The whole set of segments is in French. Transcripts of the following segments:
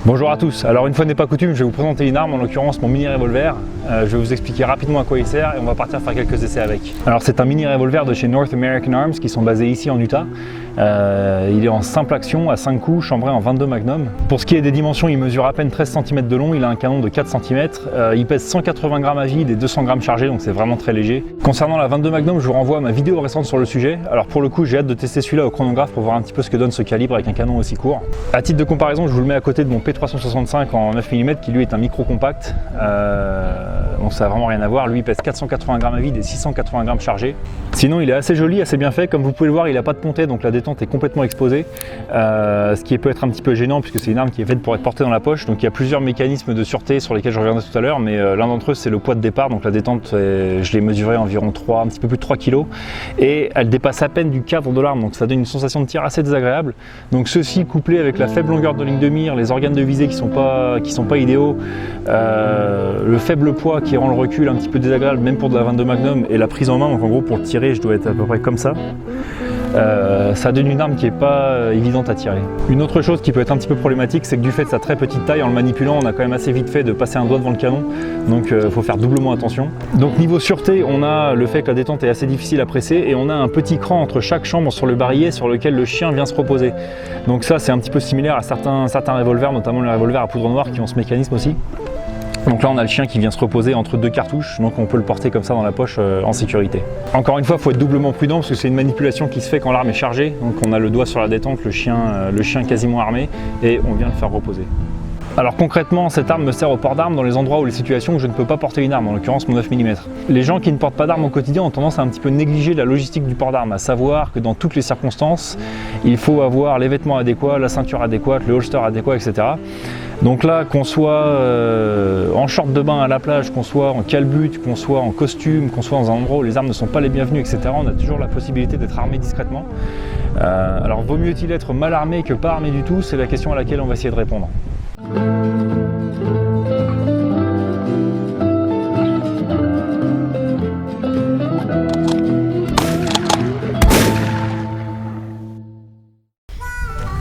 Bonjour à tous, alors une fois n'est pas coutume, je vais vous présenter une arme, en l'occurrence mon mini revolver. Je vais vous expliquer rapidement à quoi il sert et on va partir faire quelques essais avec. Alors c'est un mini revolver de chez North American Arms qui sont basés ici en Utah. Il est en simple action à 5 coups, chambré en 22 Magnum. Pour ce qui est des dimensions, il mesure à peine 13 cm de long, il a un canon de 4 cm, il pèse 180 grammes à vide et 200 grammes chargés, donc c'est vraiment très léger. Concernant la 22 Magnum, je vous renvoie à ma vidéo récente sur le sujet. Alors pour le coup, j'ai hâte de tester celui-là au chronographe pour voir un petit peu ce que donne ce calibre avec un canon aussi court. À titre de comparaison, je vous le mets à côté de mon P365 en 9 mm qui lui est un micro compact, donc ça n'a vraiment rien à voir. Lui il pèse 480 grammes à vide et 680 grammes chargés. Sinon il est assez joli, assez bien fait, comme vous pouvez le voir il n'a pas de pontée donc la détente est complètement exposée, ce qui peut être un petit peu gênant puisque c'est une arme qui est faite pour être portée dans la poche, donc il y a plusieurs mécanismes de sûreté sur lesquels je reviendrai tout à l'heure, mais l'un d'entre eux c'est le poids de départ, donc la détente je l'ai mesurée environ un petit peu plus de 3 kg et elle dépasse à peine du cadre de l'arme, donc ça donne une sensation de tir assez désagréable. Donc ceci couplé avec la faible longueur de ligne de mire, les organes de visée qui sont pas idéaux, le faible poids qui rend le recul un petit peu désagréable même pour de la 22 Magnum et la prise en main, donc en gros pour le tirer je dois être à peu près comme ça. Ça donne une arme qui n'est pas évidente à tirer. Une autre chose qui peut être un petit peu problématique, c'est que du fait de sa très petite taille, en le manipulant, on a quand même assez vite fait de passer un doigt devant le canon, donc il faut faire doublement attention. Donc niveau sûreté, on a le fait que la détente est assez difficile à presser et on a un petit cran entre chaque chambre sur le barillet sur lequel le chien vient se reposer. Donc ça c'est un petit peu similaire à certains revolvers, notamment les revolvers à poudre noire qui ont ce mécanisme aussi. Donc là on a le chien qui vient se reposer entre deux cartouches, donc on peut le porter comme ça dans la poche en sécurité. Encore une fois, il faut être doublement prudent parce que c'est une manipulation qui se fait quand l'arme est chargée, donc on a le doigt sur la détente, le chien quasiment armé et on vient le faire reposer. Alors concrètement, cette arme me sert au port d'armes dans les endroits ou les situations où je ne peux pas porter une arme, en l'occurrence mon 9 mm. Les gens qui ne portent pas d'armes au quotidien ont tendance à un petit peu négliger la logistique du port d'armes, à savoir que dans toutes les circonstances, il faut avoir les vêtements adéquats, la ceinture adéquate, le holster adéquat, etc. Donc là, qu'on soit en short de bain à la plage, qu'on soit en calbut, qu'on soit en costume, qu'on soit dans un endroit où les armes ne sont pas les bienvenues, etc., on a toujours la possibilité d'être armé discrètement. Alors vaut mieux-il être mal armé que pas armé du tout, c'est la question à laquelle on va essayer de répondre.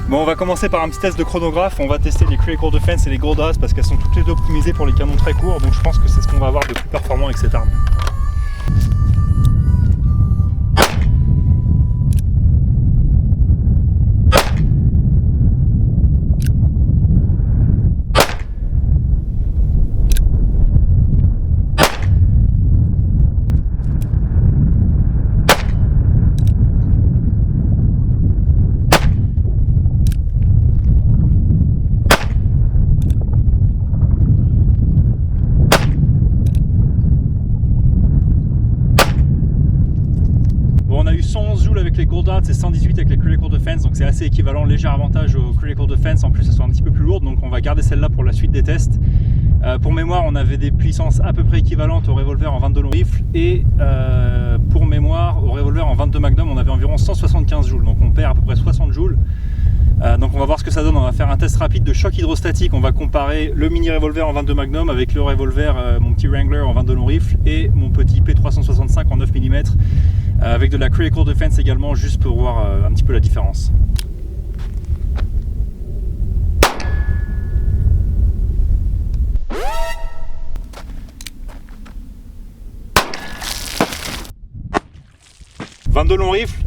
Bon, on va commencer par un petit test de chronographe. On va tester les Critical Defense et les Goldas parce qu'elles sont toutes les deux optimisées pour les canons très courts, donc je pense que c'est ce qu'on va avoir de plus performant avec cette arme. Avec les Goldas et 118 avec les Critical Defense, donc c'est assez équivalent, léger avantage aux Critical Defense, en plus elles sont un petit peu plus lourdes, donc on va garder celle-là pour la suite des tests. Pour mémoire, on avait des puissances à peu près équivalentes au revolver en 22 long rifle et pour mémoire, au revolver en 22 Magnum, on avait environ 175 joules, donc on perd à peu près 60 joules. Donc on va voir ce que ça donne, on va faire un test rapide de choc hydrostatique, on va comparer le mini revolver en 22 Magnum avec le revolver, mon petit Wrangler en 22 long rifle et mon petit P365 en 9 mm avec de la Critical Defense également, juste pour voir un petit peu la différence. « 22 long rifle.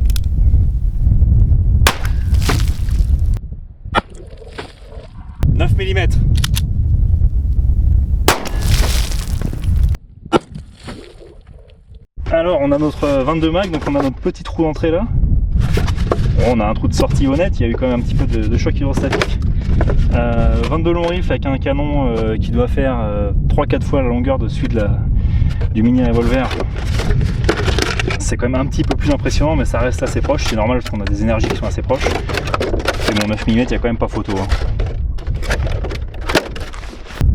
« 9 mm. » Alors on a notre 22 mag, donc on a notre petit trou d'entrée là. Bon, on a un trou de sortie honnête, il y a eu quand même un petit peu de choc hydrostatique. 22 long rifle avec un canon qui doit faire 3-4 fois la longueur de celui du mini revolver. C'est quand même un petit peu plus impressionnant, mais ça reste assez proche, c'est normal parce qu'on a des énergies qui sont assez proches. Et mon 9 mm, il n'y a quand même pas photo.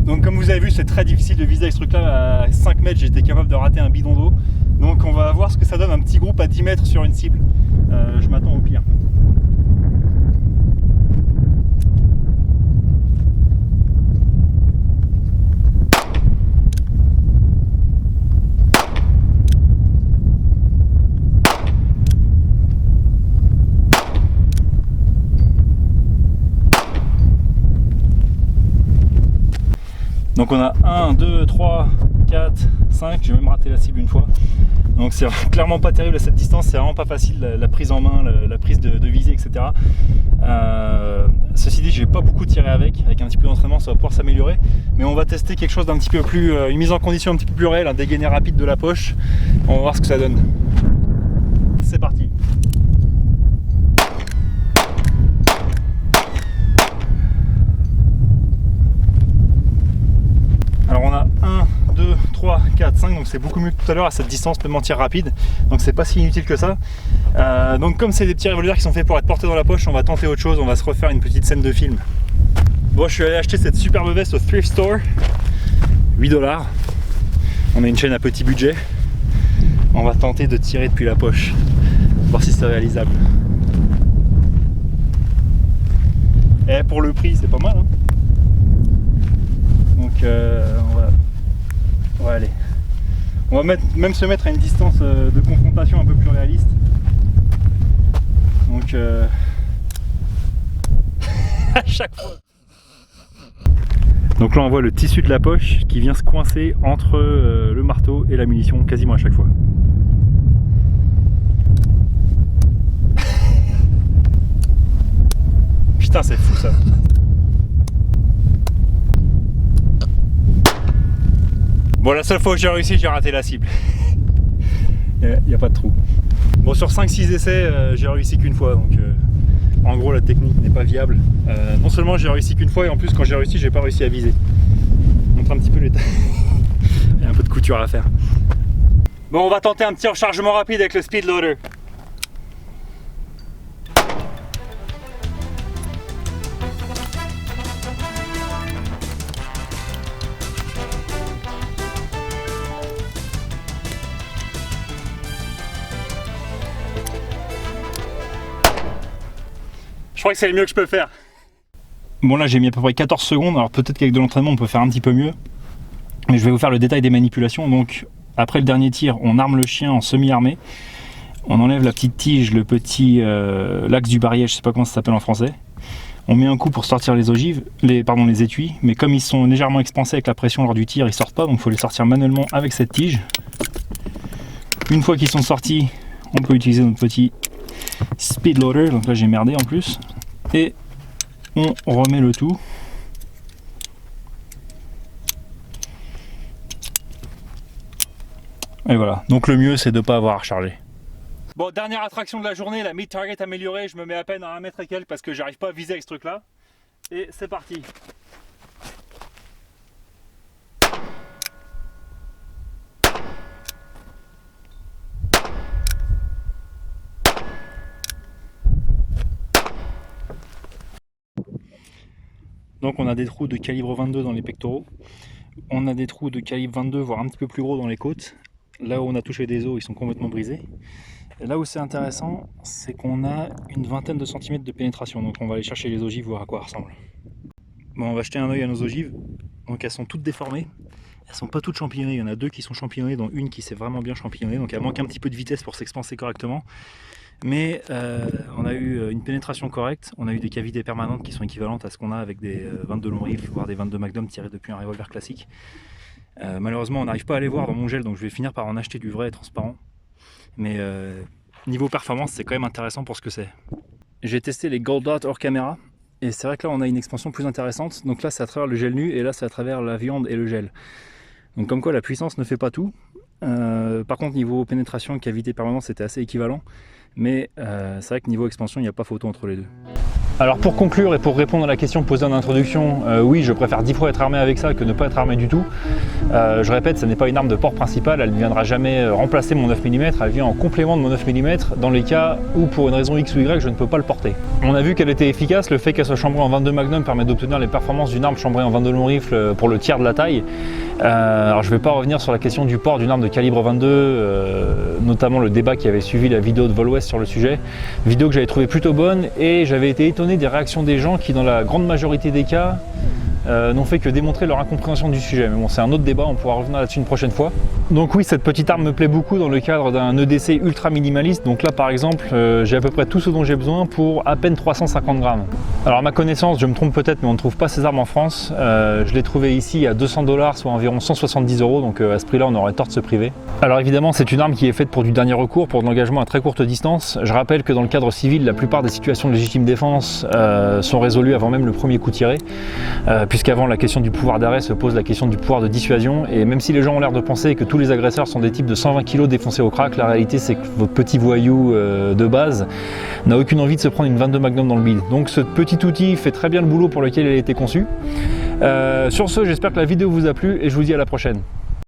Donc comme vous avez vu, c'est très difficile de viser avec ce truc là. À 5 mètres, j'étais capable de rater un bidon d'eau. Donc on va voir ce que ça donne un petit groupe à 10 mètres sur une cible. Je m'attends au pire. Donc on a 1, 2, 3, 4, 5, j'ai même raté la cible une fois. Donc c'est clairement pas terrible à cette distance, c'est vraiment pas facile la prise en main, la prise de visée, etc. Ceci dit, je vais pas beaucoup tirer avec un petit peu d'entraînement, ça va pouvoir s'améliorer. Mais on va tester quelque chose d'un petit peu plus, une mise en condition un petit peu plus réelle, un dégainé rapide de la poche. On va voir ce que ça donne. C'est parti. Alors on a 1, 2, 3, 4, 5, donc c'est beaucoup mieux que tout à l'heure à cette distance, même en tir rapide, donc c'est pas si inutile que ça. Donc comme c'est des petits revolvers qui sont faits pour être portés dans la poche, on va tenter autre chose, on va se refaire une petite scène de film. Bon, je suis allé acheter cette superbe veste au thrift store, 8 $. On a une chaîne à petit budget, on va tenter de tirer depuis la poche, voir si c'est réalisable. Et pour le prix, c'est pas mal, hein. Donc on va aller. On va même se mettre à une distance de confrontation un peu plus réaliste. Donc à chaque fois. Donc là on voit le tissu de la poche qui vient se coincer entre le marteau et la munition quasiment à chaque fois. Putain, c'est fou ça. Bon, la seule fois que j'ai réussi, j'ai raté la cible. Il n'y a pas de trou. Bon, sur 5-6 essais, j'ai réussi qu'une fois. Donc, en gros, la technique n'est pas viable. Non seulement j'ai réussi qu'une fois, et en plus, quand j'ai réussi, j'ai pas réussi à viser. Je montre un petit peu l'état. Il y a un peu de couture à faire. Bon, on va tenter un petit rechargement rapide avec le speed loader. Je crois que c'est le mieux que je peux faire. Bon, là j'ai mis à peu près 14 secondes, alors peut-être qu'avec de l'entraînement on peut faire un petit peu mieux. Mais je vais vous faire le détail des manipulations. Donc après le dernier tir, on arme le chien en semi-armé. On enlève la petite tige, le petit l'axe du barillet, je sais pas comment ça s'appelle en français. On met un coup pour sortir les ogives, les étuis, mais comme ils sont légèrement expansés avec la pression lors du tir, ils sortent pas, donc il faut les sortir manuellement avec cette tige. Une fois qu'ils sont sortis, on peut utiliser notre petit speed loader, donc là j'ai merdé en plus, et on remet le tout. Et voilà, donc le mieux c'est de ne pas avoir à recharger. Bon, dernière attraction de la journée, la mid target améliorée, je me mets à peine à 1 mètre et quelques parce que j'arrive pas à viser avec ce truc là. Et c'est parti. Donc on a des trous de calibre 22 dans les pectoraux, on a des trous de calibre 22 voire un petit peu plus gros dans les côtes. Là où on a touché des os, ils sont complètement brisés. Et là où c'est intéressant, c'est qu'on a une vingtaine de centimètres de pénétration, donc on va aller chercher les ogives, voir à quoi elles ressemblent. Bon, on va jeter un œil à nos ogives, donc elles sont toutes déformées, elles sont pas toutes champignonées, il y en a deux qui sont champignonées, dont une qui s'est vraiment bien champignonnée, donc elle manque un petit peu de vitesse pour s'expanser correctement. Mais on a eu une pénétration correcte, on a eu des cavités permanentes qui sont équivalentes à ce qu'on a avec des 22 long rifle, voire des 22 Magnum tirés depuis un revolver classique. Malheureusement on n'arrive pas à les voir dans mon gel, donc je vais finir par en acheter du vrai et transparent. Mais niveau performance c'est quand même intéressant pour ce que c'est. J'ai testé les Gold Dot hors caméra, et c'est vrai que là on a une expansion plus intéressante. Donc là c'est à travers le gel nu, et là c'est à travers la viande et le gel. Donc comme quoi la puissance ne fait pas tout. Par contre niveau pénétration et cavité permanente c'était assez équivalent. Mais c'est vrai que niveau expansion il n'y a pas photo entre les deux. Alors pour conclure et pour répondre à la question posée en introduction, oui, je préfère 10 fois être armé avec ça que ne pas être armé du tout. Je répète, ce n'est pas une arme de port principale, elle ne viendra jamais remplacer mon 9 mm, elle vient en complément de mon 9 mm dans les cas où pour une raison X ou Y je ne peux pas le porter. On a vu qu'elle était efficace, le fait qu'elle soit chambrée en 22 Magnum permet d'obtenir les performances d'une arme chambrée en 22 long rifle pour le tiers de la taille. Alors je ne vais pas revenir sur la question du port d'une arme de calibre 22, notamment le débat qui avait suivi la vidéo de Vol West sur le sujet, vidéo que j'avais trouvé plutôt bonne, et j'avais été étonné des réactions des gens qui dans la grande majorité des cas n'ont fait que démontrer leur incompréhension du sujet. Mais bon, c'est un autre débat, on pourra revenir là-dessus une prochaine fois. Donc oui, cette petite arme me plaît beaucoup dans le cadre d'un EDC ultra minimaliste. Donc là, par exemple, j'ai à peu près tout ce dont j'ai besoin pour à peine 350 grammes. Alors à ma connaissance, je me trompe peut-être, mais on ne trouve pas ces armes en France. Je l'ai trouvé ici à 200 $, soit environ 170 €, donc à ce prix-là, on aurait tort de se priver. Alors évidemment, c'est une arme qui est faite pour du dernier recours, pour de l'engagement à très courte distance. Je rappelle que dans le cadre civil, la plupart des situations de légitime défense sont résolues avant même le premier coup tiré, puisqu'avant la question du pouvoir d'arrêt se pose la question du pouvoir de dissuasion. Et même si les gens ont l'air de penser que tous les agresseurs sont des types de 120 kg défoncés au crack, la réalité c'est que votre petit voyou de base n'a aucune envie de se prendre une 22 Magnum dans le bide. Donc ce petit outil fait très bien le boulot pour lequel il a été conçu. Sur ce, j'espère que la vidéo vous a plu et je vous dis à la prochaine.